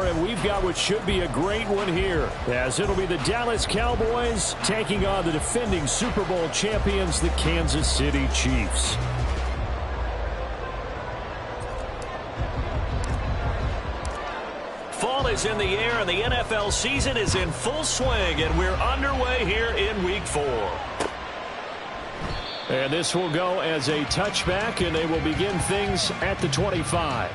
and we've got what should be a great one here, as it'll be the Dallas Cowboys taking on the defending Super Bowl champions, the Kansas City Chiefs. Fall is in the air, and the NFL season is in full swing, and we're underway here in Week 4. And this will go as a touchback, and they will begin things at the 25.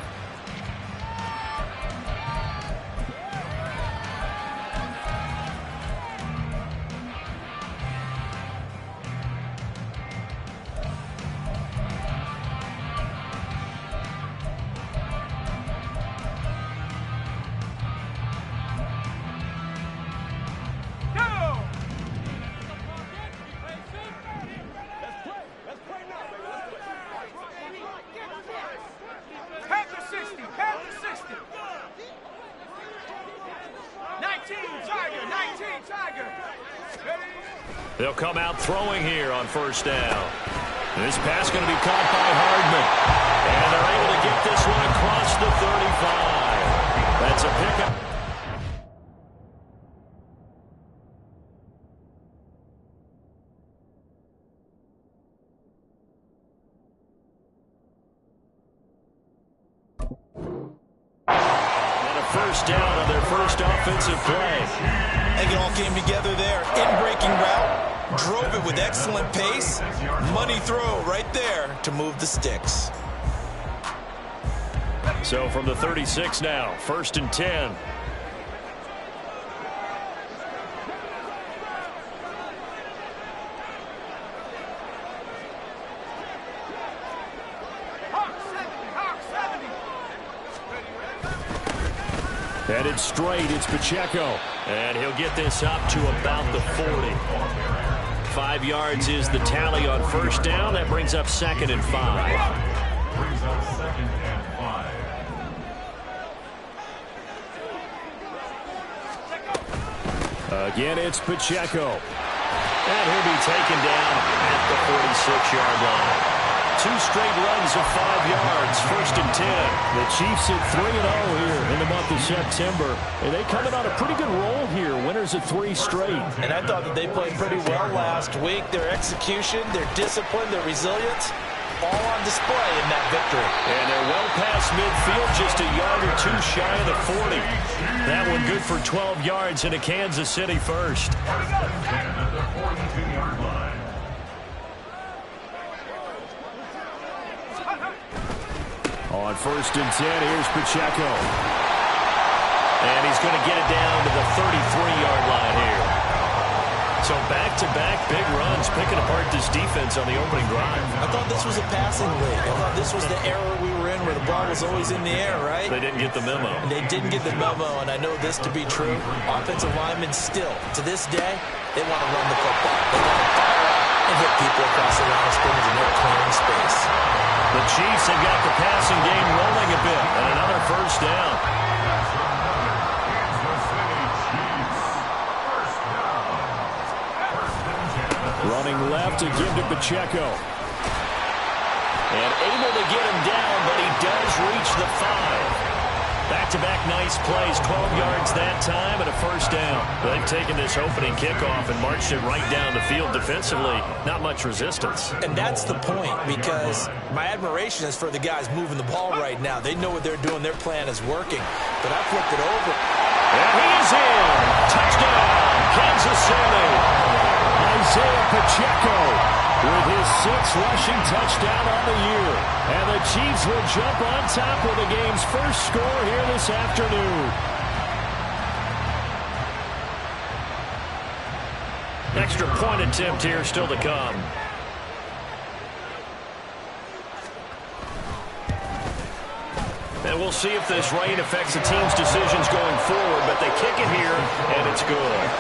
They'll come out throwing here on first down. This pass going to be caught by Hardman. And they're able to get this one across the 35. That's a pickup. And a first down on their first offensive play. I think it all came together there. In-breaking route, drove it with excellent pace. Money throw right there to move the sticks. So from the 36 now, 1st and 10. Headed straight, it's Pacheco. And he'll get this up to about the 40. 5 yards is the tally on first down. That brings up 2nd and 5. Again, it's Pacheco. And he'll be taken down at the 46-yard line. 2 straight runs of 5 yards, 1st and 10. The Chiefs at 3-0 here in the month of September. And they come in on a pretty good roll here, winners of 3 straight. And I thought that they played pretty well last week. Their execution, their discipline, their resilience, all on display in that victory. And they're well past midfield, just a yard or 2 shy of the 40. That one good for 12 yards into Kansas City first. On 1st and 10, here's Pacheco. And he's going to get it down to the 33-yard line here. So back-to-back big runs, picking apart this defense on the opening drive. I thought this was a passing league. I thought this was the era we were in where the ball was always in the air, right? They didn't get the memo. They didn't get the memo, and I know this to be true. Offensive linemen still, to this day, they want to run the football. They want to fire out and hit people across the line of scrimmage and they're clearing space. The Chiefs have got the passing game rolling a bit, and another first down. Running left again to Pacheco. And able to get him down, but he does reach the 5. Back-to-back nice plays, 12 yards that time and a first down. They've taken this opening kickoff and marched it right down the field defensively. Not much resistance. And that's the point, because my admiration is for the guys moving the ball right now. They know what they're doing. Their plan is working. But I flipped it over. And he's in. Touchdown, Kansas City. Isaiah Pacheco with his 6th rushing touchdown on the year. And the Chiefs will jump on top with the game's first score here this afternoon. Extra point attempt here still to come. And we'll see if this rain affects the team's decisions going forward, but they kick it here, and it's good.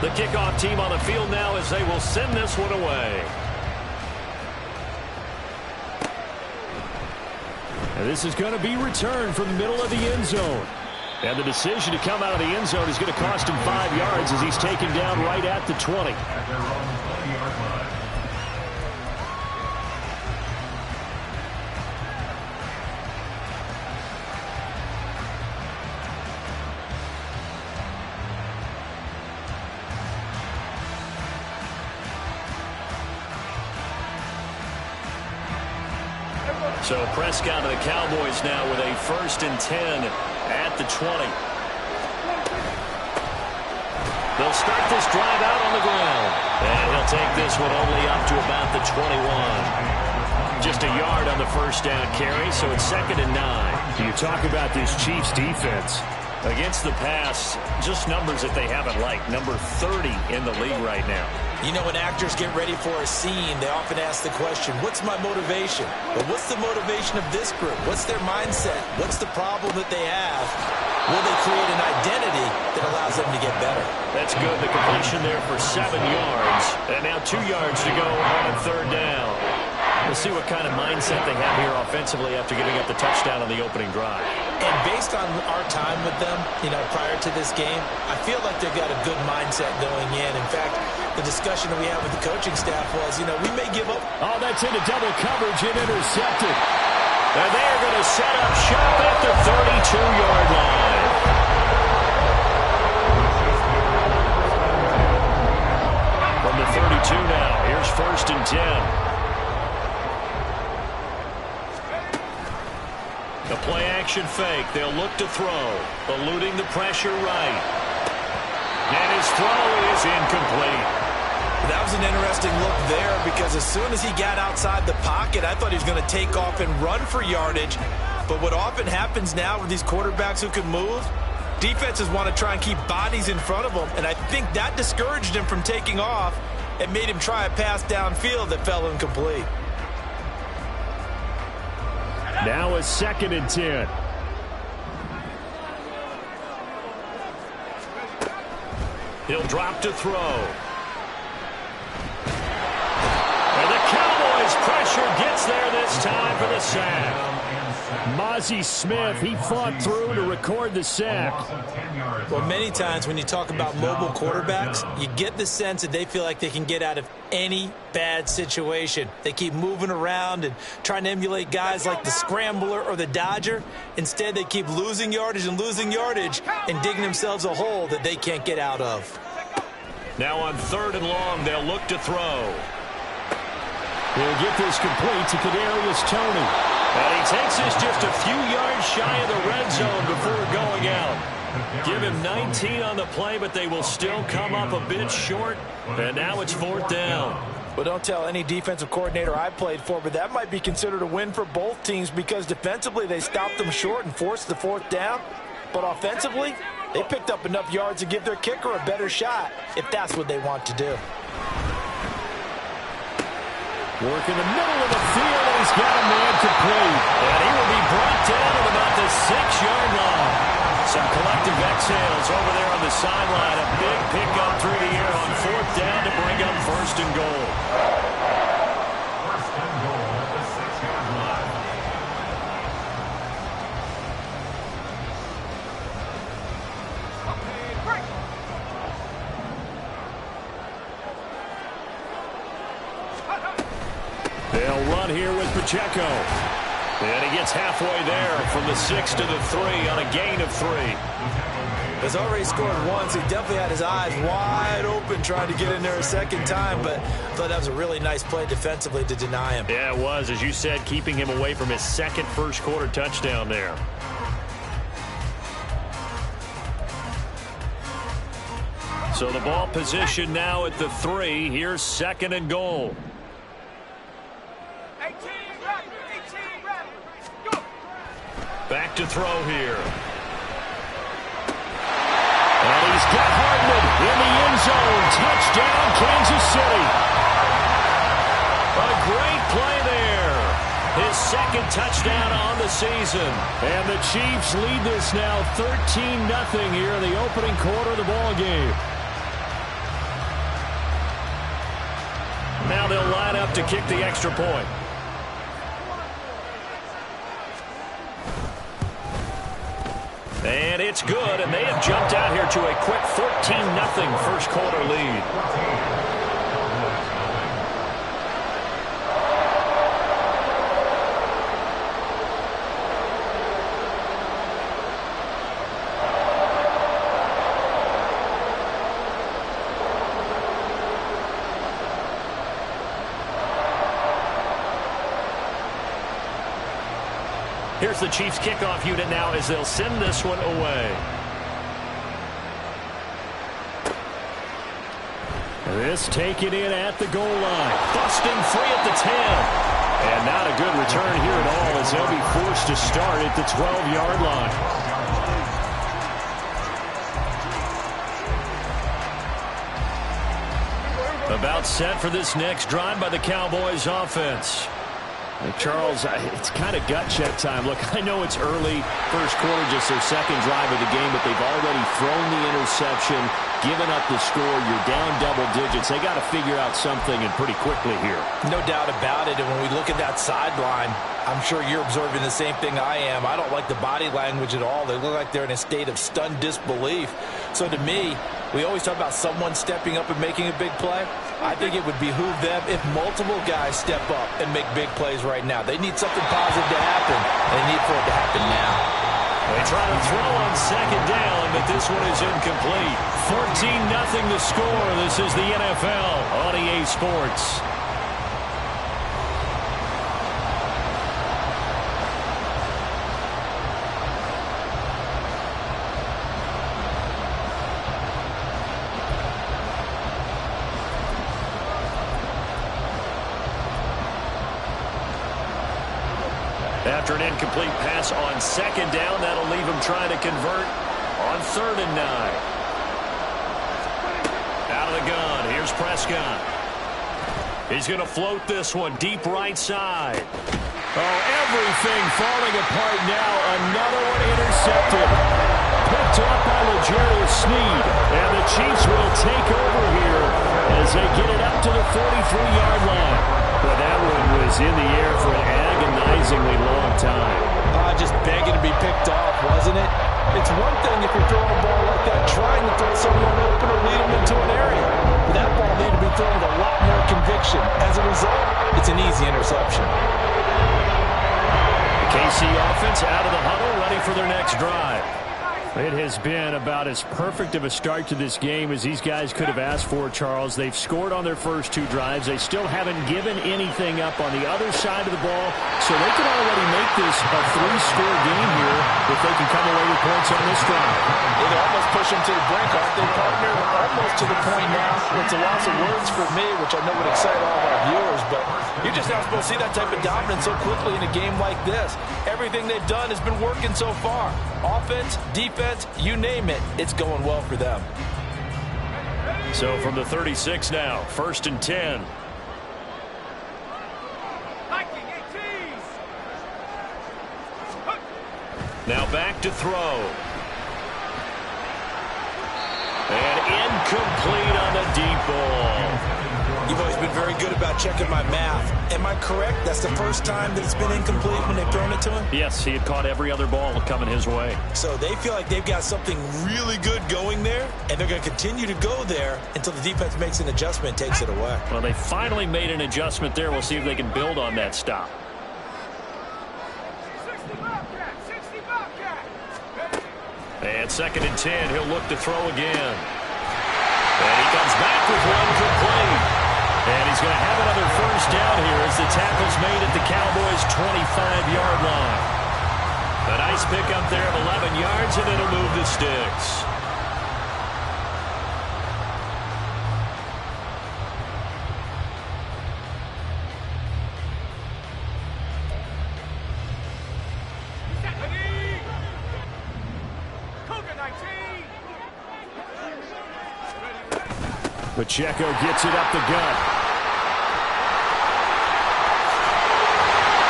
The kickoff team on the field now as they will send this one away. And this is going to be returned from the middle of the end zone. And the decision to come out of the end zone is going to cost him 5 yards as he's taken down right at the 20. So Prescott to the Cowboys now with a 1st and 10 at the 20. They'll start this drive out on the ground. And he'll take this one only up to about the 21. Just a yard on the 1st down carry, so it's 2nd and 9. You talk about this Chiefs defense. Against the pass, just numbers that they haven't liked. Number 30 in the league right now. You know, when actors get ready for a scene, they often ask the question, what's my motivation? But what's the motivation of this group? What's their mindset? What's the problem that they have? Will they create an identity that allows them to get better? That's good. The completion there for 7 yards. And now 2 yards to go on 3rd down. We'll see what kind of mindset they have here offensively after giving up the touchdown on the opening drive. And based on our time with them, you know, prior to this game, I feel like they've got a good mindset going in. In fact, the discussion that we had with the coaching staff was, you know, we may give up. Oh, that's into double coverage and intercepted. And they're going to set up shop at the 32-yard line. From the 32 now, here's 1st and 10. The play-action fake. They'll look to throw. Eluding the pressure right. And his throw is incomplete. That was an interesting look there because as soon as he got outside the pocket, I thought he was going to take off and run for yardage. But what often happens now with these quarterbacks who can move, defenses want to try and keep bodies in front of them. And I think that discouraged him from taking off and made him try a pass downfield that fell incomplete. Now a 2nd and 10. He'll drop to throw. And the Cowboys pressure gets there this time for the sack. Mozzie Smith, he fought through to record the sack. Well, many times when you talk about mobile quarterbacks, you get the sense that they feel like they can get out of any bad situation. They keep moving around and trying to emulate guys like the Scrambler or the Dodger. Instead, they keep losing yardage and digging themselves a hole that they can't get out of. Now on 3rd and long, they'll look to throw. He'll get this complete to Kadarius Toney. And he takes this just a few yards shy of the red zone before going out. Give him 19 on the play, but they will still come up a bit short. And now it's 4th down. Well, don't tell any defensive coordinator I played for, but that might be considered a win for both teams because defensively they stopped them short and forced the 4th down. But offensively, they picked up enough yards to give their kicker a better shot if that's what they want to do. Work in the middle of the field, and he's got a man complete. And he will be brought down at about the 6-yard line. Some collective exhales over there on the sideline. A big pickup through the air on 4th down to bring up 1st and goal. At the 6-yard line. They'll run here with Pacheco. And he gets halfway there from the 6 to the 3 on a gain of 3. Has already scored once. He definitely had his eyes wide open trying to get in there a second time, but I thought that was a really nice play defensively to deny him. Yeah, it was, as you said, keeping him away from his second first-quarter touchdown there. So the ball position now at the 3. Here's 2nd and goal. Back to throw here. And he's got Hardman in the end zone. Touchdown, Kansas City. A great play there. His 2nd touchdown on the season. And the Chiefs lead this now 13-0 here in the opening quarter of the ball game. Now they'll line up to kick the extra point. And And it's good, and they have jumped out here to a quick 14-0 first quarter lead. Here's the Chiefs kickoff unit now as they'll send this one away. This taken in at the goal line. Busting free at the 10. And not a good return here at all as they'll be forced to start at the 12-yard line. About set for this next drive by the Cowboys offense. Charles, it's kind of gut check time. Look, I know it's early, first quarter, just their second drive of the game, but they've already thrown the interception, given up the score. You're down double digits. They got to figure out something, and pretty quickly here. No doubt about it. And when we look at that sideline, I'm sure you're observing the same thing I am. I don't like the body language at all. They look like they're in a state of stunned disbelief. So to me, we always talk about someone stepping up and making a big play. I think it would behoove them if multiple guys step up and make big plays right now. They need something positive to happen, and they need for it to happen now. They try to throw on second down, but this one is incomplete. 14-0 the score. This is the NFL on EA Sports. After an incomplete pass on second down, that'll leave him trying to convert on 3rd and 9. Out of the gun, here's Prescott. He's going to float this one deep right side. Oh, everything falling apart now. Another one intercepted. Picked up by L'Jarius Sneed. And the Chiefs will take over here as they get it up to the 43-yard line. But that one was in the air for an agonizingly long time. Just begging to be picked off, wasn't it? It's one thing if you're throwing a ball like that, trying to throw someone open or lead them into an area. But that ball needed to be thrown with a lot more conviction. As a result, it's an easy interception. The KC offense out of the huddle, ready for their next drive. It has been about as perfect of a start to this game as these guys could have asked for, Charles. They've scored on their first two drives. They still haven't given anything up on the other side of the ball, so they can already make this a 3-score game here if they can come away with points on this drive. They almost push them to the brink, aren't they, partner? Almost to the point now. It's a loss of words for me, which I know would excite all of our viewers, but you're just not supposed to see that type of dominance so quickly in a game like this. Everything they've done has been working so far. Offense, defense, you name it, it's going well for them. So from the 36 now, 1st and 10. Now back to throw. And incomplete on the deep ball. You've always been very good about checking my math. Am I correct? That's the first time that it's been incomplete when they've thrown it to him? Yes, he had caught every other ball coming his way. So they feel like they've got something really good going there, and they're going to continue to go there until the defense makes an adjustment and takes it away. Well, they finally made an adjustment there. We'll see if they can build on that stop. And 2nd and 10, he'll look to throw again. And he comes back with one complete. And he's going to have another first down here as the tackle's made at the Cowboys' 25-yard line. A nice pickup there of 11 yards, and it'll move the sticks. Pacheco gets it up the gut.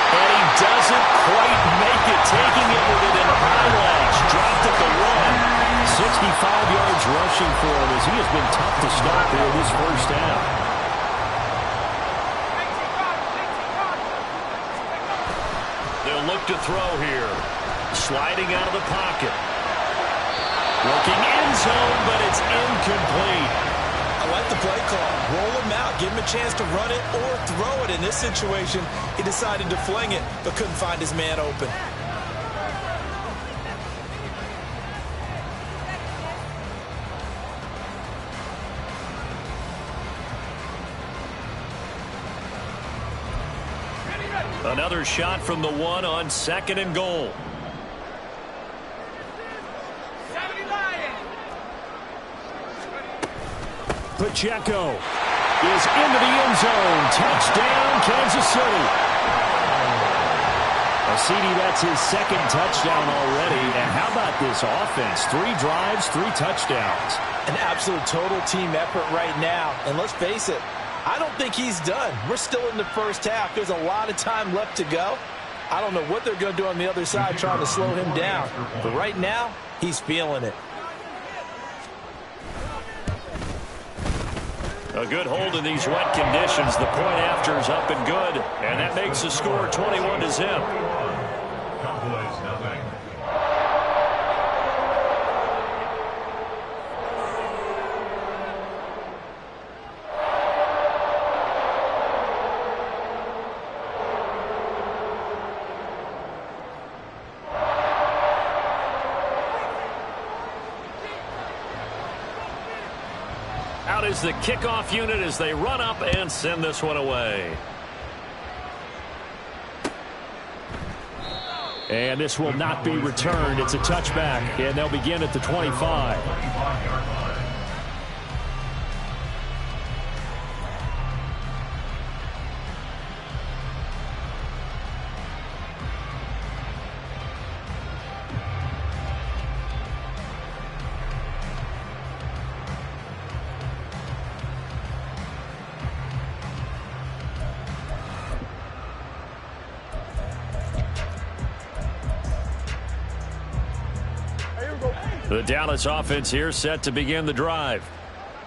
And he doesn't quite make it, taking it with it in high legs. Dropped at the 1. 65 yards rushing for him as he has been tough to stop here this first half. They'll look to throw here. Sliding out of the pocket. Looking end zone, but it's incomplete. I like the play call. Roll him out. Give him a chance to run it or throw it. In this situation, he decided to fling it, but couldn't find his man open. Another shot from the 1 on 2nd and goal. Pacheco is into the end zone. Touchdown, Kansas City. CD, that's his 2nd touchdown already. And how about this offense? 3 drives, 3 touchdowns. An absolute total team effort right now. And let's face it, I don't think he's done. We're still in the first half. There's a lot of time left to go. I don't know what they're going to do on the other side trying to slow him down. But right now, he's feeling it. A good hold in these wet conditions. The point after is up and good. And that makes the score 21-0. Cowboys, nothing. Out is the kickoff unit as they run up and send this one away. And this will not be returned. It's a touchback, and they'll begin at the 25. 25-yard line. The Dallas offense here set to begin the drive.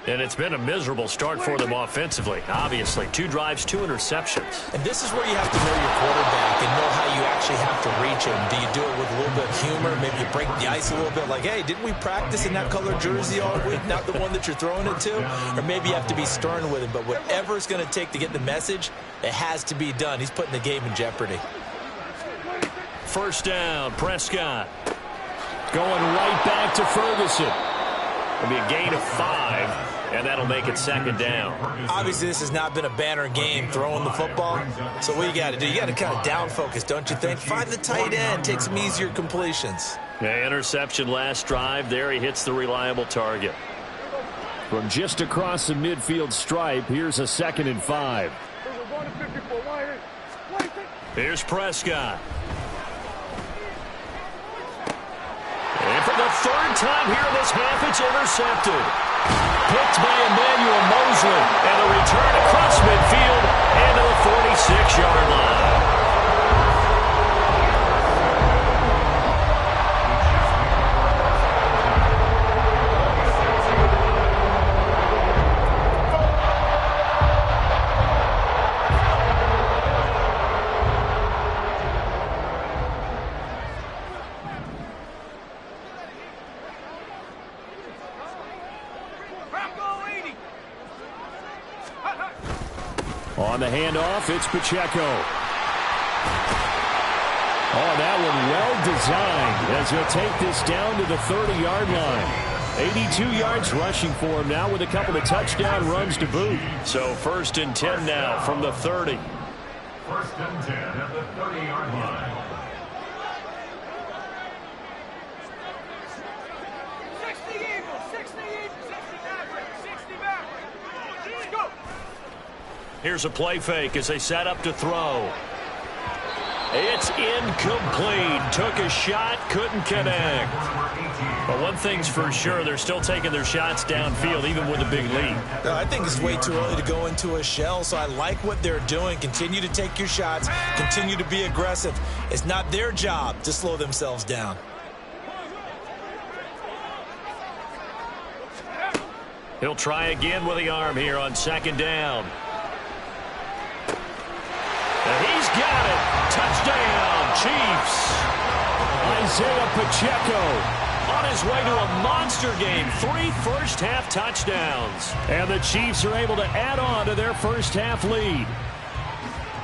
And it's been a miserable start for them offensively. Obviously, 2 drives, 2 interceptions. And this is where you have to know your quarterback and know how you actually have to reach him. Do you do it with a little bit of humor? Maybe you break the ice a little bit like, hey, didn't we practice in that color jersey all week? Not the one that you're throwing it to? Or maybe you have to be stern with him. But whatever it's going to take to get the message, it has to be done. He's putting the game in jeopardy. First down, Prescott. Going right back to Ferguson. It'll be a gain of 5, and that'll make it 2nd down. Obviously, this has not been a banner game throwing the football. So what you got to do, you got to kind of down focus, don't you think? Find the tight end, take some easier completions. Yeah, interception last drive. There he hits the reliable target. From just across the midfield stripe, here's a 2nd and 5. Here's Prescott. And for the 3rd time here in this half, it's intercepted. Picked by Emmanuel Mosley. And a return across midfield and to the 46-yard line. On the handoff, it's Pacheco. Oh, that one well designed as he'll take this down to the 30-yard line. 82 yards rushing for him now with a couple of touchdown runs to boot. So 1st and 10 now from the 30. 1st and 10 at the 30-yard line. Here's a play fake as they set up to throw. It's incomplete. Took a shot, couldn't connect. But one thing's for sure, they're still taking their shots downfield, even with a big lead. No, I think it's way too early to go into a shell, so I like what they're doing. Continue to take your shots. Continue to be aggressive. It's not their job to slow themselves down. He'll try again with the arm here on 2nd down. And he's got it. Touchdown, Chiefs. Isaiah Pacheco on his way to a monster game. 3 first-half touchdowns. And the Chiefs are able to add on to their first-half lead.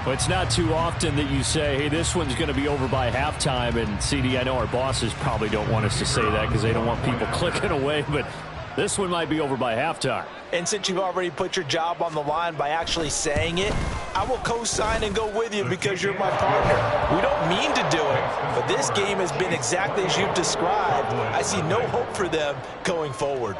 Well, it's not too often that you say, hey, this one's going to be over by halftime. And, CD, I know our bosses probably don't want us to say that because they don't want people clicking away. But this one might be over by halftime. And since you've already put your job on the line by actually saying it, I will co-sign and go with you because you're my partner. We don't mean to do it, but this game has been exactly as you've described. I see no hope for them going forward.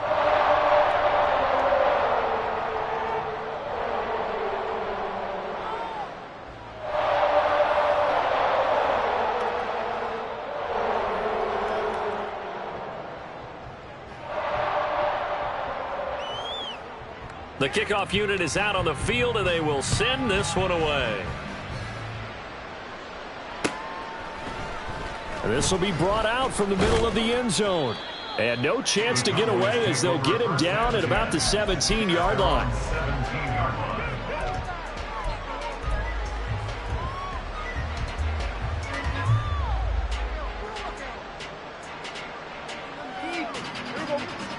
The kickoff unit is out on the field, and they will send this one away. And this will be brought out from the middle of the end zone. And no chance to get away as they'll get him down at about the 17-yard line.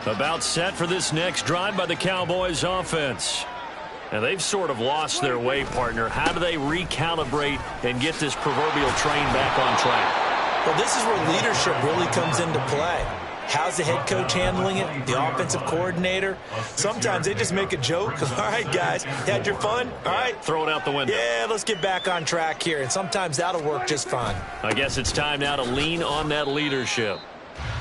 About set for this next drive by the Cowboys offense. And they've sort of lost their way, partner. How do they recalibrate and get this proverbial train back on track? Well, this is where leadership really comes into play. How's the head coach handling it? The offensive coordinator? Sometimes they just make a joke. All right, guys, had your fun? All right. Throw it out the window. Yeah, let's get back on track here. And sometimes that'll work just fine. I guess it's time now to lean on that leadership.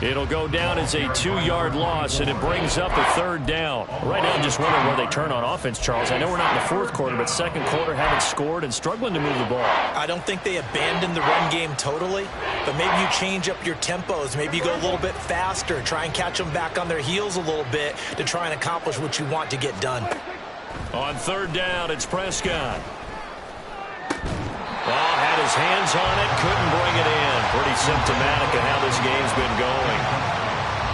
It'll go down as a 2-yard loss, and it brings up a 3rd down. Right now, I'm just wondering where they turn on offense, Charles. I know we're not in the 4th quarter, but 2nd quarter haven't scored and struggling to move the ball. I don't think they abandoned the run game totally, but maybe you change up your tempos. Maybe you go a little bit faster, try and catch them back on their heels a little bit to try and accomplish what you want to get done. On 3rd down, it's Prescott. Well, had his hands on it, couldn't bring it in. Pretty symptomatic of how this game's been going.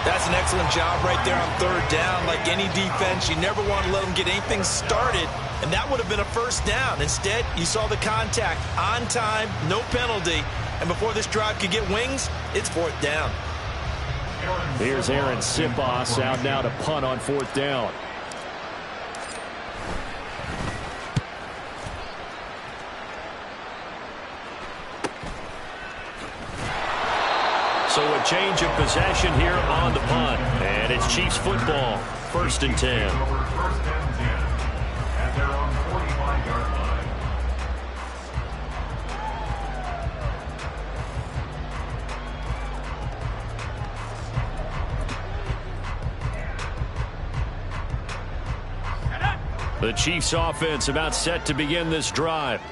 That's an excellent job right there on 3rd down. Like any defense, you never want to let them get anything started, and that would have been a 1st down. Instead, you saw the contact on time, no penalty, and before this drive could get wings, it's 4th down. Here's Aaron Sipos out now to punt on 4th down. So a change of possession here on the punt. And it's Chiefs football. 1st and 10. Over 1st and 10 at their own 45-yard line. The Chiefs offense about set to begin this drive.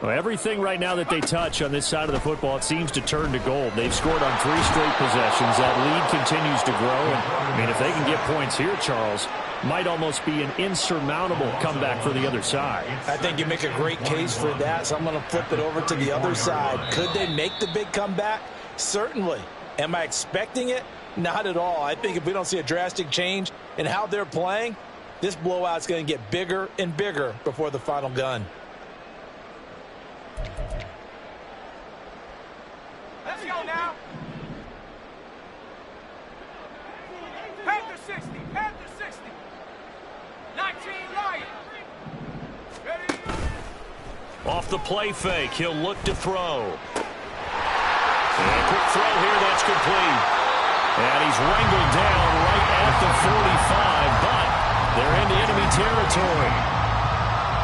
Well, everything right now that they touch on this side of the football, it seems to turn to gold. They've scored on 3 straight possessions. That lead continues to grow. And, I mean, if they can get points here, Charles, might almost be an insurmountable comeback for the other side. I think you make a great case for that, so I'm going to flip it over to the other side. Could they make the big comeback? Certainly. Am I expecting it? Not at all. I think if we don't see a drastic change in how they're playing, this blowout's going to get bigger and bigger before the final gun. Let's go now. Panther 60. Panther 60. 19 right. Ready? Off the play fake, he'll look to throw. And a quick throw here, that's complete. And he's wrangled down right at the 45, but they're into enemy territory.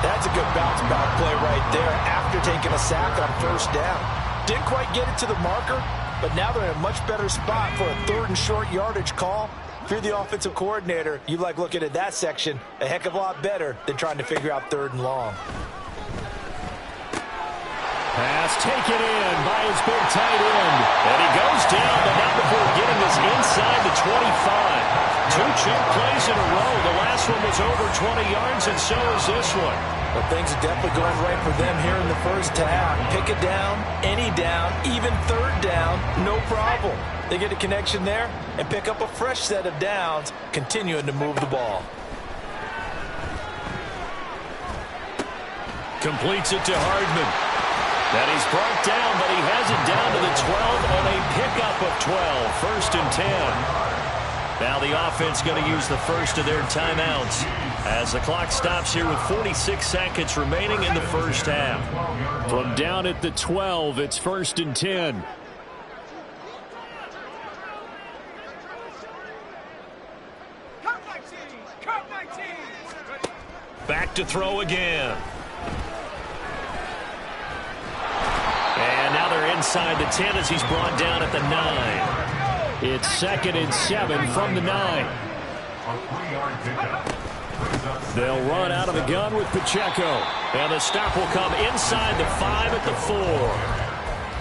That's a good bounce-back play right there after taking a sack on 1st down. Didn't quite get it to the marker, but now they're in a much better spot for a 3rd and short yardage call. If you're the offensive coordinator, you like looking at that section a heck of a lot better than trying to figure out 3rd and long. Pass taken in by his big tight end. And he goes down, but not before getting this inside the 25. 2 chunk plays in a row. The last one was over 20 yards, and so is this one. Well, things are definitely going right for them here in the 1st half. Pick a down, any down, even 3rd down, no problem. They get a connection there and pick up a fresh set of downs, continuing to move the ball. Completes it to Hardman. And he's brought down, but he has it down to the 12 on a pickup of 12. First and 10. Now the offense going to use the first of their timeouts as the clock stops here with 46 seconds remaining in the first half. From down at the 12, it's first and 10. Back to throw again. And now they're inside the 10 as he's brought down at the 9. It's second and 7 from the 9. They'll run out of the gun with Pacheco. And the stop will come inside the 5 at the 4.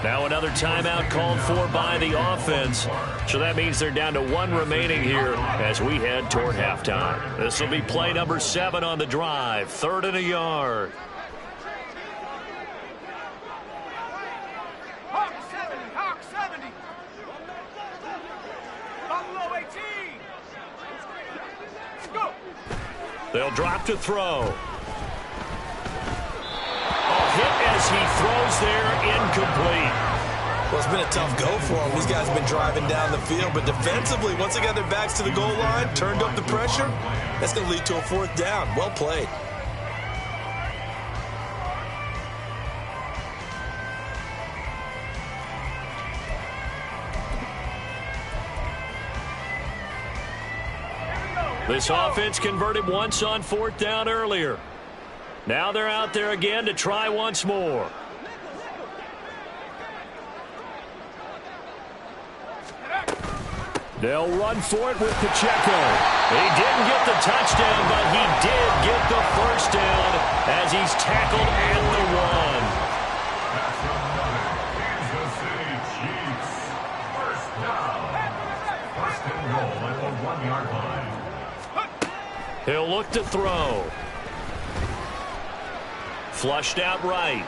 Now another timeout called for by the offense. So that means they're down to 1 remaining here as we head toward halftime. This will be play number 7 on the drive. 3rd and a yard. Hawk 70. Buffalo 18. Go. They'll drop to throw. Hit as he throws there, incomplete. Well, it's been a tough go for him. These guys have been driving down the field, but defensively, once they got their backs to the goal line, turned up the pressure, that's going to lead to a 4th down. Well played. This offense converted once on 4th down earlier. Now they're out there again to try once more. They'll run for it with Pacheco. He didn't get the touchdown, but he did get the first down as he's tackled at the 1. Kansas City Chiefs. First down. First and goal at the 1-yard line. He'll look to throw. Flushed out right.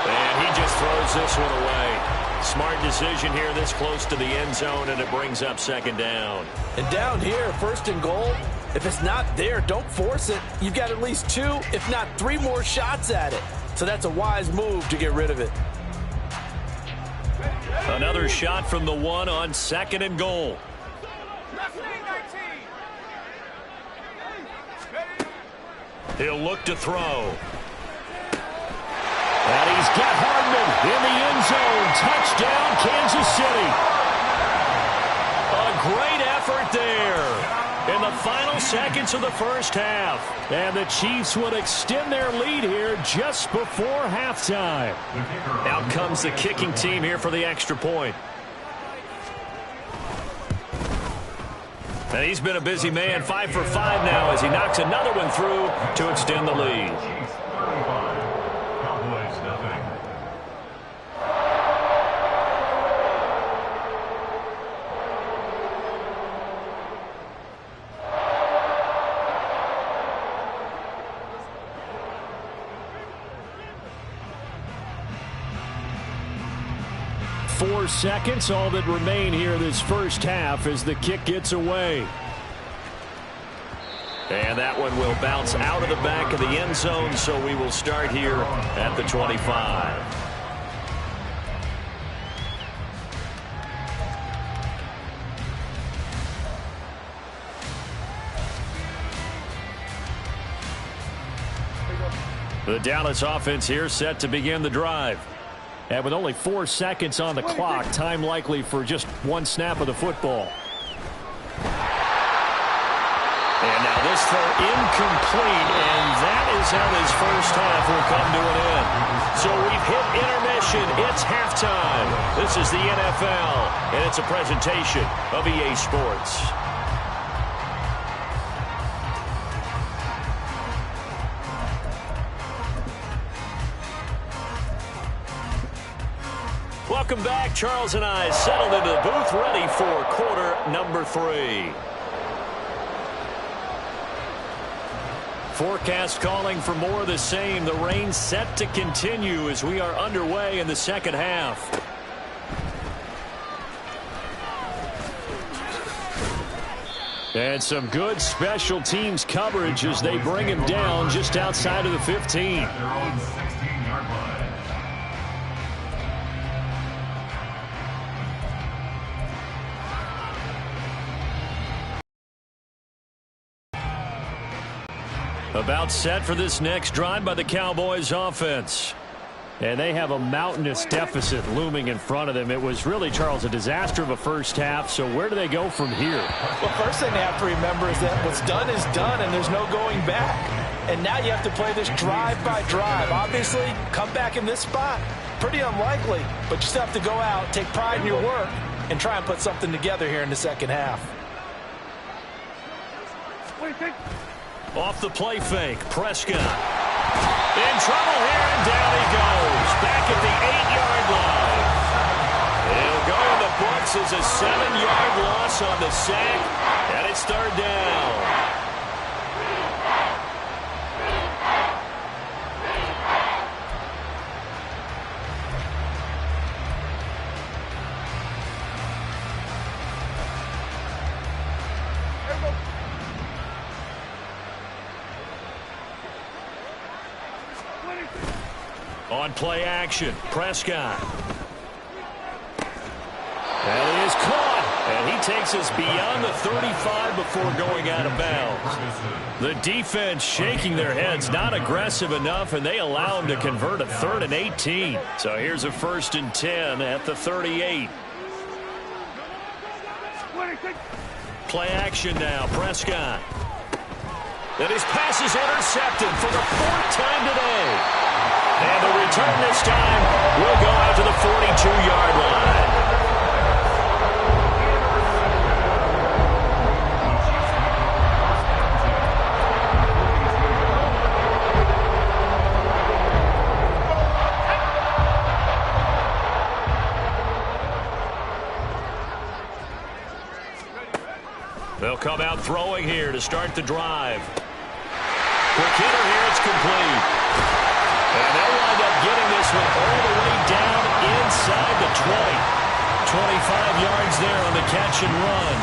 And he just throws this one away. Smart decision here this close to the end zone, and it brings up 2nd down. And down here, 1st and goal, if it's not there, don't force it. You've got at least 2, if not 3 more shots at it. So that's a wise move to get rid of it. Another shot from the 1 on 2nd and goal. He'll look to throw. And he's got Hardman in the end zone. Touchdown, Kansas City. A great effort there in the final seconds of the first half. And the Chiefs would extend their lead here just before halftime. Out comes the kicking team here for the extra point. And he's been a busy man, 5 for 5 now as he knocks another one through to extend the lead. Chiefs 35. Cowboys nothing. Four seconds, all that remain here this first half as the kick gets away. And that one will bounce out of the back of the end zone, so we will start here at the 25. The Dallas offense here set to begin the drive. And with only 4 seconds on the clock, time likely for just 1 snap of the football. And now this throw incomplete, and that is how this first half will come to an end. So we've hit intermission. It's halftime. This is the NFL, and it's a presentation of EA Sports. Welcome back. Charles and I settled into the booth, ready for quarter number 3. Forecast calling for more of the same. The rain set to continue as we are underway in the second half. And some good special teams coverage as they bring him down just outside of the 15. At their own 16-yard line. About set for this next drive by the Cowboys offense. And they have a mountainous deficit looming in front of them. It was really, Charles, a disaster of a first half. So where do they go from here? Well, first thing they have to remember is that what's done is done, and there's no going back. And now you have to play this drive by drive. Obviously, come back in this spot, pretty unlikely. But you still have to go out, take pride in your work, and try and put something together here in the second half. Off the play fake, Prescott. In trouble here, and down he goes. Back at the 8-yard line. It'll go in the books as a 7-yard loss on the sack, and it's third down. On play action, Prescott. And he is caught. And he takes us beyond the 35 before going out of bounds. The defense shaking their heads, not aggressive enough, and they allow him to convert a 3rd and 18. So here's a 1st and 10 at the 38. Play action now, Prescott. And his pass is intercepted for the 4th time today. And the return this time will go out to the 42-yard line. They'll come out throwing here to start the drive. Quick hitter here, it's complete. And they'll wind up getting this one all the way down inside the 20. 25 yards there on the catch and run.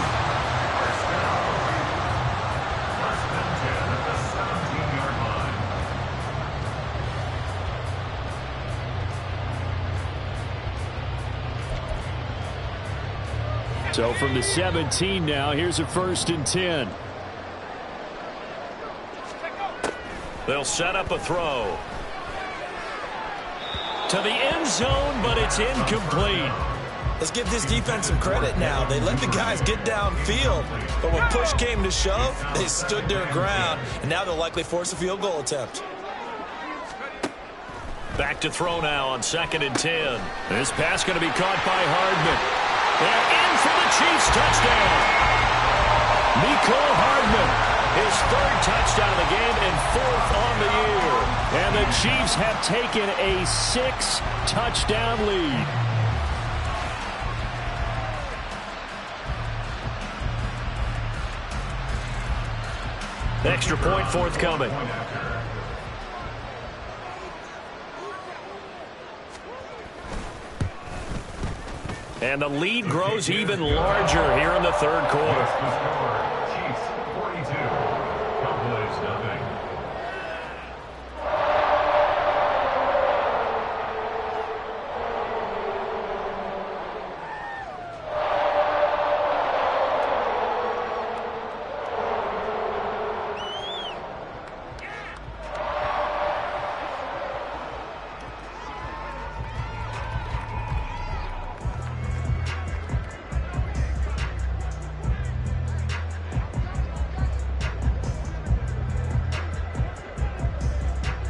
First and 10 at the 17-yard line. So from the 17 now, here's a 1st and 10. They'll set up a throw. To the end zone, but it's incomplete. Let's give this defense some credit now. They let the guys get downfield, but when push came to shove, they stood their ground, and now they'll likely force a field goal attempt. Back to throw now on 2nd and 10. This pass going to be caught by Hardman. They're in for the Chiefs touchdown. Mecole Hardman, his 3rd touchdown of the game and 4th on the year. And the Chiefs have taken a 6-touchdown lead. Extra point forthcoming. And the lead grows even larger here in the 3rd quarter. Chiefs 42, Cowboys nothing.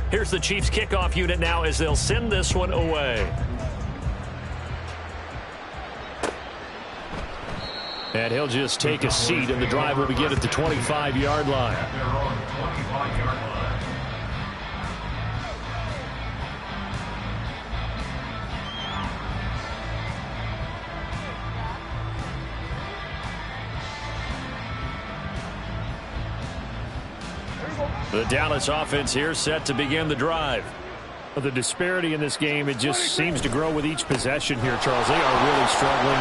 Here's the Chiefs kickoff unit now as they'll send this one away. And he'll just take a seat, and the drive will begin at the 25-yard line. At their own 25-yard line. The Dallas offense here set to begin the drive. The disparity in this game, it just seems to grow with each possession here, Charles. They are really struggling.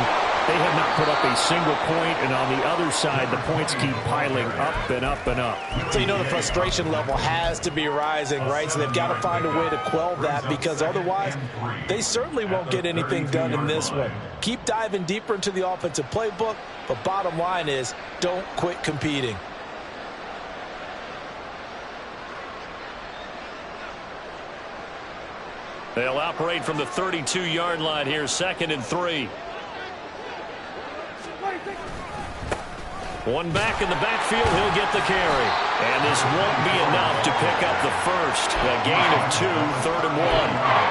They have not put up a single point, and on the other side, the points keep piling up and up and up. So you know the frustration level has to be rising, right? So they've got to find a way to quell that, because otherwise they certainly won't get anything done in this one. Keep diving deeper into the offensive playbook, but bottom line is don't quit competing. They'll operate from the 32-yard line here, 2nd and 3. One back in the backfield, he'll get the carry. And this won't be enough to pick up the first. A gain of 2, 3rd and 1.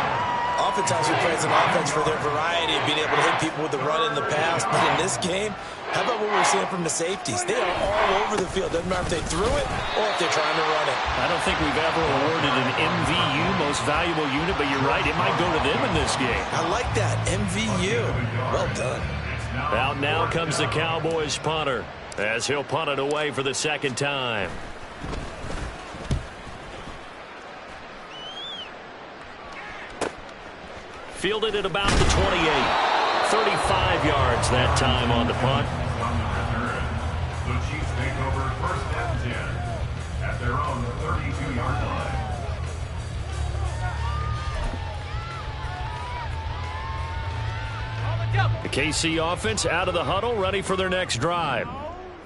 Oftentimes we praise an offense for their variety of being able to hit people with the run in the past. But in this game, how about what we're seeing from the safeties? They are all over the field. Doesn't matter if they threw it or if they're trying to run it. I don't think we've ever awarded an MVU, most valuable unit, but you're right, it might go to them in this game. I like that, MVU. Well done. Out now comes the Cowboys punter, as he'll punt it away for the 2nd time. Fielded at about the 28. 35 yards that time on the punt. The Chiefs take over 1st and 10 at their own 32-yard line. The KC offense out of the huddle, ready for their next drive.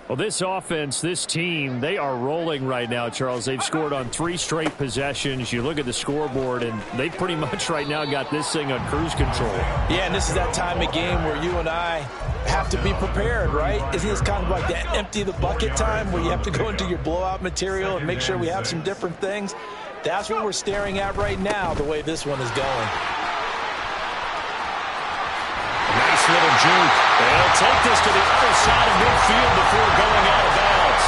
Well, this offense, this team, they are rolling right now, Charles. They've scored on 3 straight possessions. You look at the scoreboard, and they pretty much right now got this thing on cruise control. Yeah, and this is that time of game where you and I have to be prepared, right? Isn't this kind of like that empty the bucket time where you have to go into your blowout material and make sure we have some different things? That's what we're staring at right now, the way this one is going. Nice little juke. They'll take this to the other side of midfield before going out of bounds.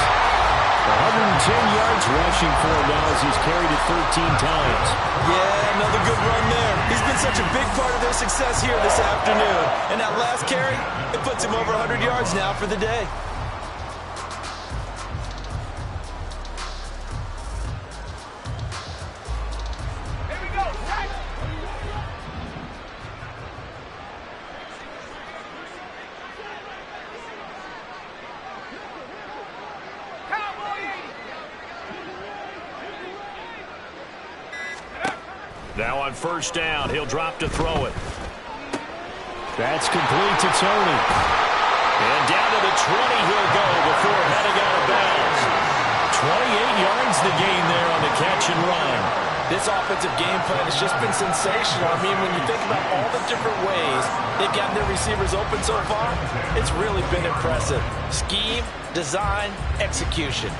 110 yards rushing for him now as he's carried it 13 times. Yeah, another good run there. He's been such a big part of their success here this afternoon. And that last carry, it puts him over 100 yards now for the day. Now on 1st down, he'll drop to throw it. That's complete to Tony. And down to the 20 he'll go before heading out of bounds. 28 yards the gain there on the catch and run. This offensive game plan has just been sensational. I mean, when you think about all the different ways they've gotten their receivers open so far, it's really been impressive. Scheme, design, execution.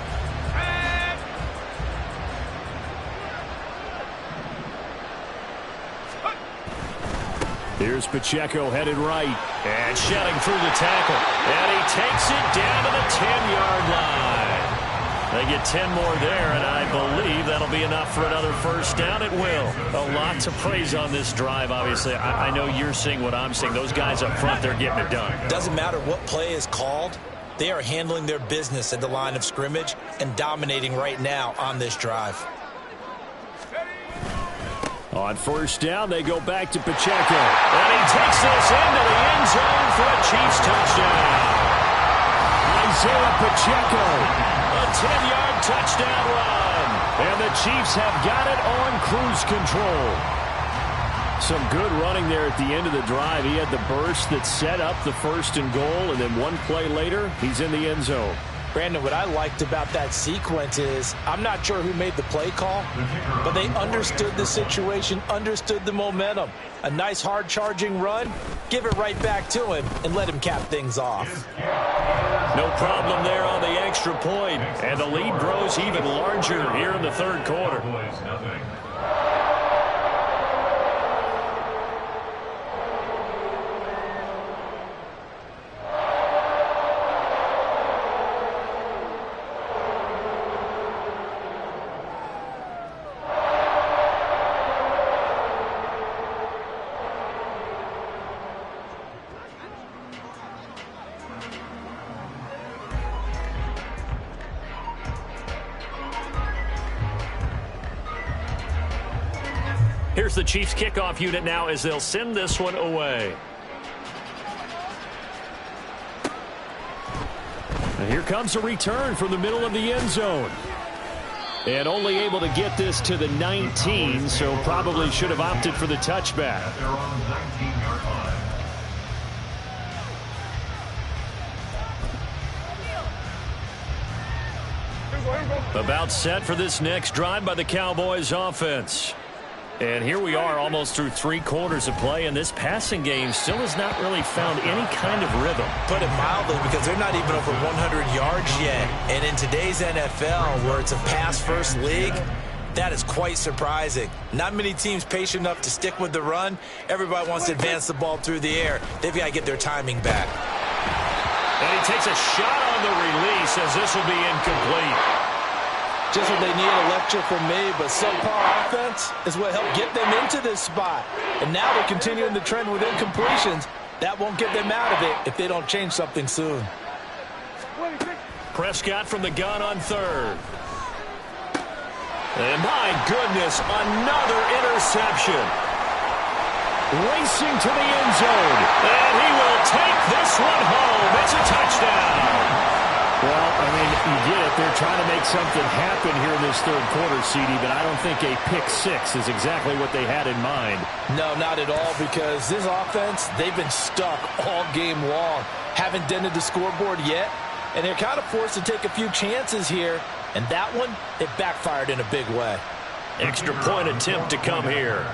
Here's Pacheco headed right. And shedding through the tackle. And he takes it down to the 10-yard line. They get 10 more there, and I believe that'll be enough for another 1st down. It will. A lot to praise on this drive, obviously. I know you're seeing what I'm seeing. Those guys up front, they're getting it done. Doesn't matter what play is called. They are handling their business at the line of scrimmage and dominating right now on this drive. On 1st down, they go back to Pacheco. And he takes this into the end zone for a Chiefs touchdown. Isaiah Pacheco. A 10-yard touchdown run. And the Chiefs have got it on cruise control. Some good running there at the end of the drive. He had the burst that set up the 1st and goal, and then one play later, he's in the end zone. Brandon, what I liked about that sequence is I'm not sure who made the play call, but they understood the situation, understood the momentum. A nice hard-charging run, give it right back to him, and let him cap things off. No problem there on the extra point, and the lead grows even larger here in the 3rd quarter. Here's the Chiefs kickoff unit now as they'll send this one away. And here comes a return from the middle of the end zone. And only able to get this to the 19, so probably should have opted for the touchback. About set for this next drive by the Cowboys offense. And here we are almost through 3 quarters of play, and this passing game still has not really found any kind of rhythm. Put it mildly, because they're not even over 100 yards yet. And in today's NFL, where it's a pass-first league, that is quite surprising. Not many teams patient enough to stick with the run. Everybody wants to advance the ball through the air. They've got to get their timing back. And he takes a shot on the release as this will be incomplete. Just what they need, a lecture from me, but subpar offense is what helped get them into this spot. And now they're continuing the trend with incompletions. That won't get them out of it if they don't change something soon. Prescott from the gun on 3rd. And my goodness, another interception. Racing to the end zone. And he will take this one home. It's a touchdown. Well, I mean, you get it. They're trying to make something happen here in this 3rd quarter, CD, but I don't think a pick 6 is exactly what they had in mind. No, not at all, because this offense, they've been stuck all game long. Haven't dented the scoreboard yet, and they're kind of forced to take a few chances here, and that one, it backfired in a big way. Extra point attempt to come here.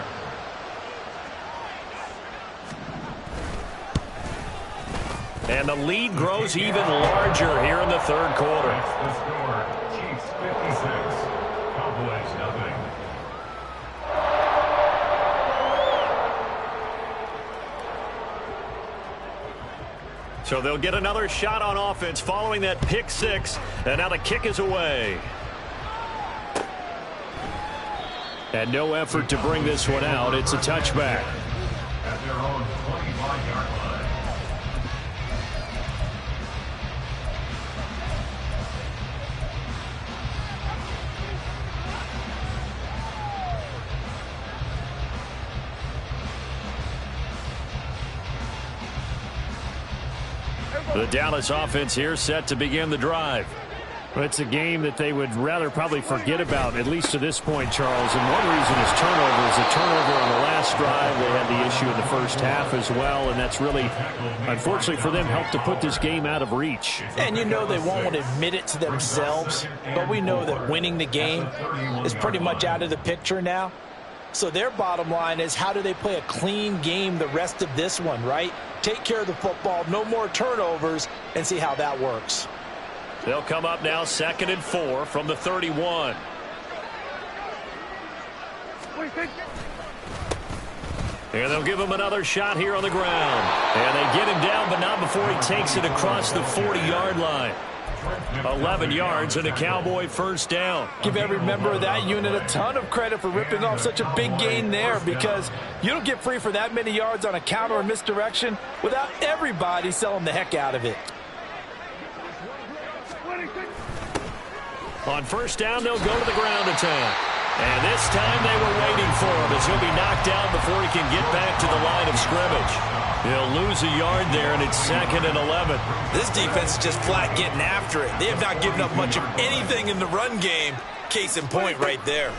And the lead grows even larger here in the 3rd quarter. The score, Chiefs 56, Cowboys nothing. So they'll get another shot on offense following that pick 6. And now the kick is away. And no effort to bring this one out. It's a touchback. At their own 25-yard line. The Dallas offense here set to begin the drive. It's a game that they would rather probably forget about, at least to this point, Charles. And one reason is turnovers. A turnover on the last drive. They had the issue in the first half as well, and that's really, unfortunately for them, helped to put this game out of reach. And you know they won't want to admit it to themselves, but we know that winning the game is pretty much out of the picture now. So their bottom line is, how do they play a clean game the rest of this one, right? Take care of the football, no more turnovers, and see how that works. They'll come up now 2nd and 4 from the 31. And they'll give him another shot here on the ground. And they get him down, but not before he takes it across the 40-yard line. 11 yards and a Cowboy first down. Give every member of that unit a ton of credit for ripping off such a big gain there, because you don't get free for that many yards on a counter or misdirection without everybody selling the heck out of it. On first down, they'll go to the ground attack. And this time they were waiting for him, as he'll be knocked down before he can get back to the line of scrimmage. He'll lose a yard there, and it's 2nd and 11. This defense is just flat getting after it. They have not given up much of anything in the run game. Case in point right there.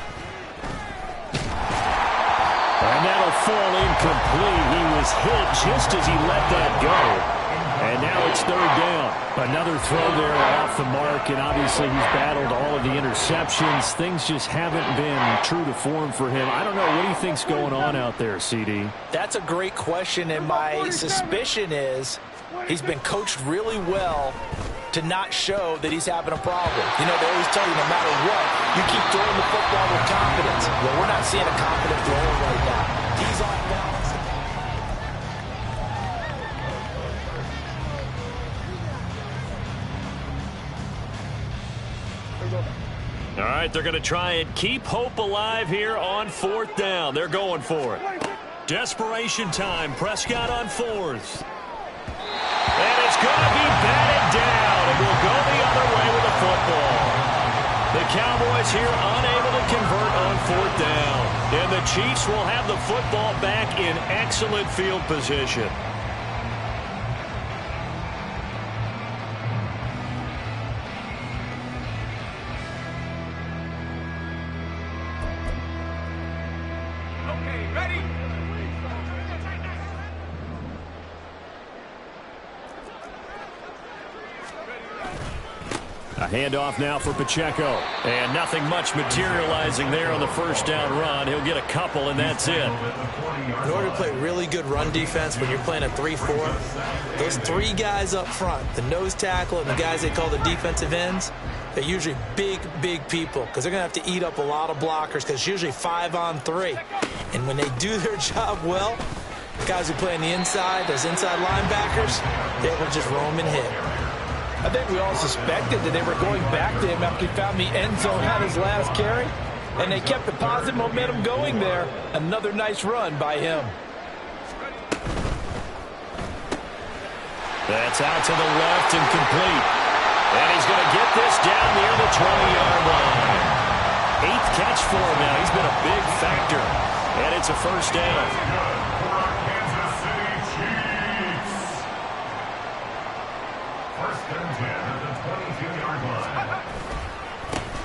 And that'll fall incomplete. He was hit just as he let that go. And now it's 3rd down. Another throw there off the mark, and obviously he's battled all of the interceptions. Things just haven't been true to form for him. I don't know. What do you think's going on out there, CD? That's a great question, and my suspicion is he's been coached really well to not show that he's having a problem. You know, they always tell you no matter what, you keep throwing the football with confidence. Well, we're not seeing a confident thrower right now. He's off balance. All right, they're going to try and keep hope alive here on 4th down. They're going for it. Desperation time. Prescott on 4th. And it's going to be batted down. And we'll go the other way with the football. The Cowboys here unable to convert on 4th down. And the Chiefs will have the football back in excellent field position. Handoff now for Pacheco. And nothing much materializing there on the first down run. He'll get a couple, and that's it. In order to play really good run defense when you're playing a 3-4, those three guys up front, the nose tackle and the guys they call the defensive ends, they're usually big, big people because they're going to have to eat up a lot of blockers because it's usually 5-on-3. And when they do their job well, the guys who play on the inside, those inside linebackers, they will just roam and hit. I think we all suspected that they were going back to him after he found the end zone on his last carry, and they kept the positive momentum going there. Another nice run by him. That's out to the left and complete. And he's going to get this down near the 20-yard line. 8th catch for him now. He's been a big factor. And it's a first down.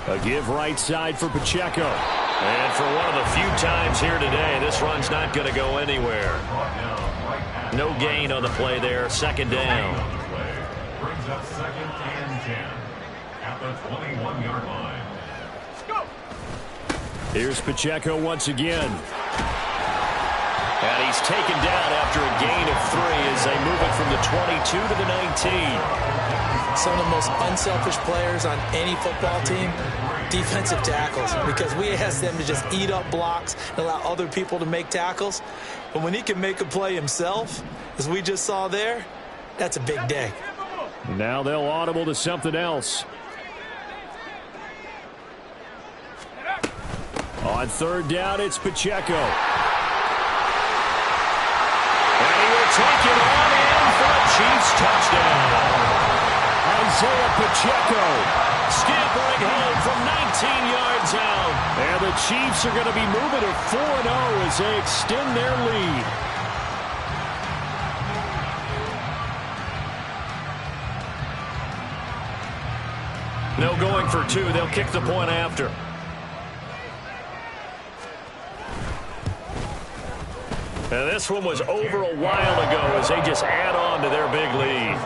A give right side for Pacheco. And for one of the few times here today, this run's not going to go anywhere. No gain on the play there. Second down. Brings up 2nd and 10 at the 21-yard line. Here's Pacheco once again. And he's taken down after a gain of 3 as they move it from the 22 to the 19. Some of the most unselfish players on any football team, defensive tackles, because we ask them to just eat up blocks and allow other people to make tackles. But when he can make a play himself, as we just saw there, that's a big day. Now they'll audible to something else. On 3rd down, it's Pacheco. And he will take it on in for a Chiefs touchdown. Isaiah Pacheco scampering home from 19 yards out. And the Chiefs are going to be moving to 4-0 as they extend their lead. No going for 2. They'll kick the point after. And this one was over a while ago as they just add on to their big lead.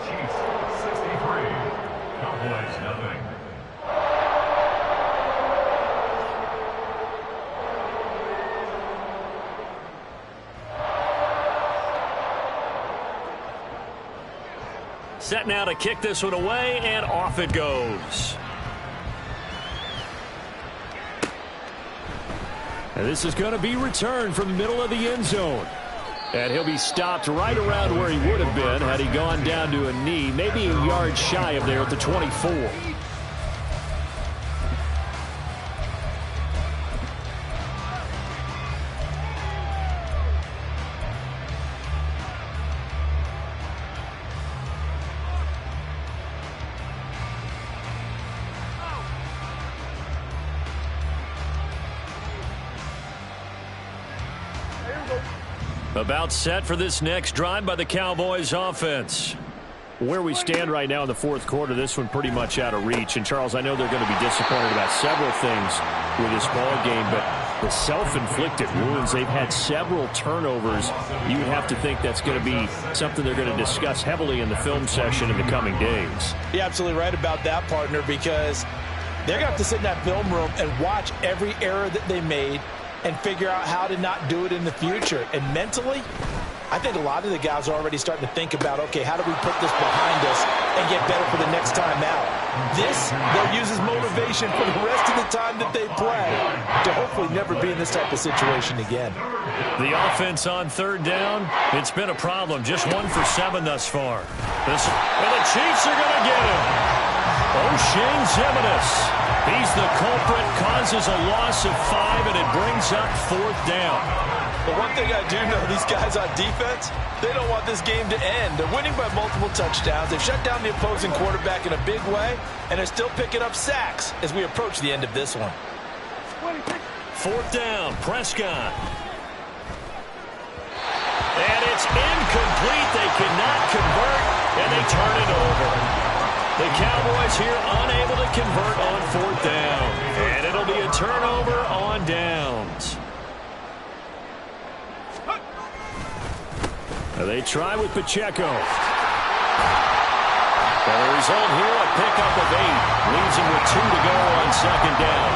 Chiefs 63, Cowboys nothing. Set now to kick this one away, and off it goes. And this is going to be returned from the middle of the end zone. And he'll be stopped right around where he would have been had he gone down to a knee, maybe a yard shy of there at the 24. About set for this next drive by the Cowboys offense. Where we stand right now in the 4th quarter, this one pretty much out of reach. And, Charles, I know they're going to be disappointed about several things with this ball game, but the self-inflicted wounds, they've had several turnovers. You would have to think that's going to be something they're going to discuss heavily in the film session in the coming days. You're absolutely right about that, partner, because they're going to have to sit in that film room and watch every error that they made and figure out how to not do it in the future. And mentally, I think a lot of the guys are already starting to think about, okay, how do we put this behind us and get better for the next time out? This, they'll use as motivation for the rest of the time that they play to hopefully never be in this type of situation again. The offense on 3rd down, it's been a problem. Just 1 for 7 thus far. And the Chiefs are going to get him. O'Shane Ximines. He's the culprit, causes a loss of 5, and it brings up 4th down. But one thing I do know, these guys on defense, they don't want this game to end. They're winning by multiple touchdowns. They've shut down the opposing quarterback in a big way, and they're still picking up sacks as we approach the end of this one. 4th down, Prescott. And it's incomplete. They cannot convert, and they turn it over. The Cowboys here unable to convert on 4th down. And it'll be a turnover on downs. They try with Pacheco. Well, the result here, a pickup of 8. Leaves him with 2 to go on second down.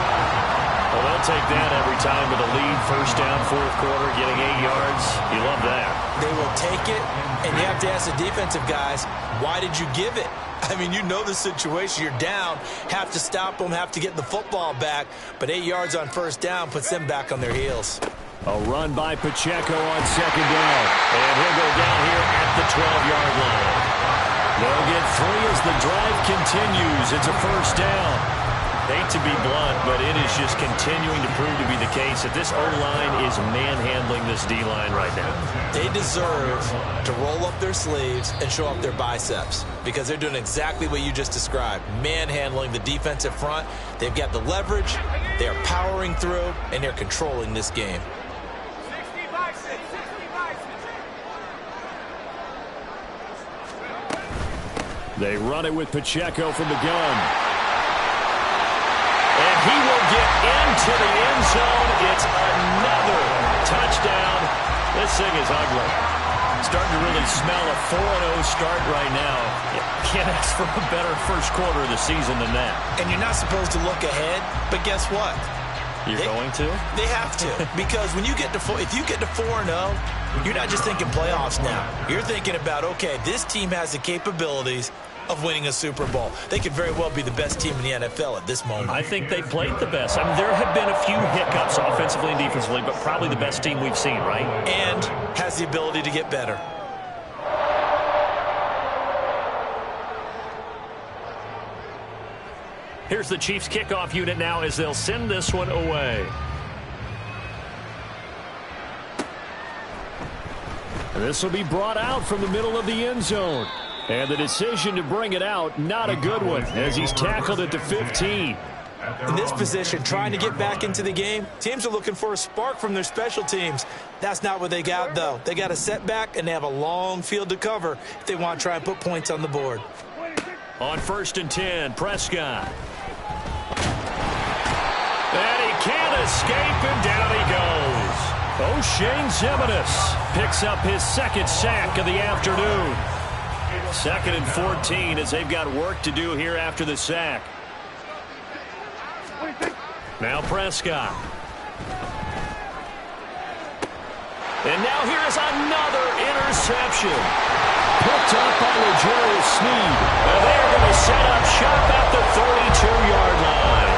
Well, they'll take that every time with a lead. First down, fourth quarter, getting 8 yards. You love that. They will take it, and you have to ask the defensive guys, why did you give it? I mean, you know the situation. You're down, have to stop them, have to get the football back. But 8 yards on first down puts them back on their heels. A run by Pacheco on second down. And he'll go down here at the 12-yard line. They'll get 3 as the drive continues. It's a first down. Hate to be blunt, but it is just continuing to prove to be the case that this O-line is manhandling this D-line right now. They deserve to roll up their sleeves and show up their biceps because they're doing exactly what you just described, manhandling the defensive front. They've got the leverage, they're powering through, and they're controlling this game. 60 by 6, 60 by 6. They run it with Pacheco from the gun. And he will get into the end zone. It's another touchdown. This thing is ugly. Starting to really smell a 4-0 start right now. You can't ask for a better first quarter of the season than that. And you're not supposed to look ahead, but guess what? You're going to? They have to. Because when you get to if you get to 4-0, you're not just thinking playoffs now. You're thinking about, okay, this team has the capabilities of winning a Super Bowl. They could very well be the best team in the NFL at this moment. I think they played the best. I mean, there have been a few hiccups offensively and defensively, but probably the best team we've seen, right? And has the ability to get better. Here's the Chiefs kickoff unit now as they'll send this one away. This will be brought out from the middle of the end zone. And the decision to bring it out, not a good one, as he's tackled at the 15. In this position, trying to get back into the game, teams are looking for a spark from their special teams. That's not what they got, though. They got a setback, and they have a long field to cover if they want to try and put points on the board. On 1st and 10, Prescott. And he can't escape, and down he goes. O'Shane Ximines picks up his second sack of the afternoon. 2nd and 14 as they've got work to do here after the sack. Now Prescott. And now here is another interception. Picked up by L'Jarius Sneed. And they're going to set up shop at the 32-yard line.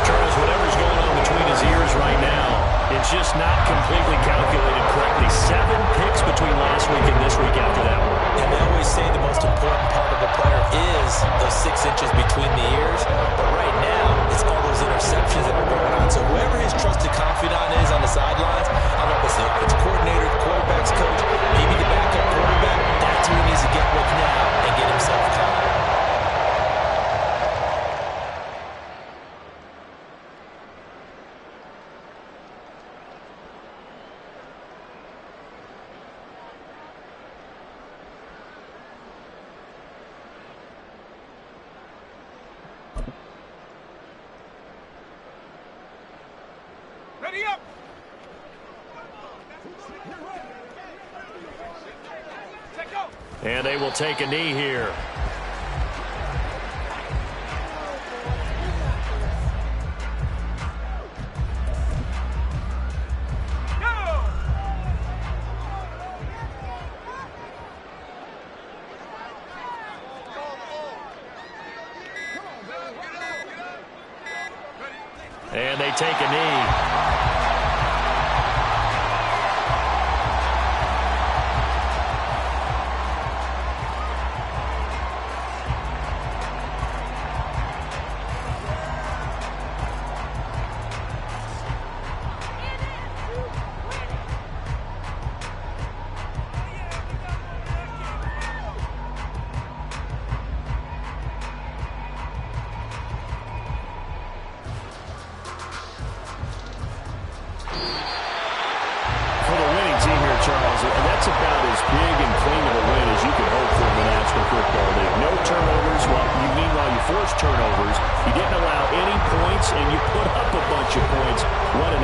Charles, whatever's going on between his ears right now, it's just not completely calculated correctly. 7 picks between last week and this week after that one. And they always say the most important part of a player is those 6 inches between the ears. But right now, it's all those interceptions that are going on. So whoever his trusted confidant is on the sidelines, I don't know if it's coordinator, the quarterback's coach, maybe the backup quarterback, that's who he needs to get with now and get himself caught. Ready up. Let go. And they will take a knee here. And they take a knee. Charles, and that's about as big and clean of a win as you can hope for in the National Football League. No turnovers. Meanwhile, you forced turnovers. You didn't allow any points, and you put up a bunch of points. What an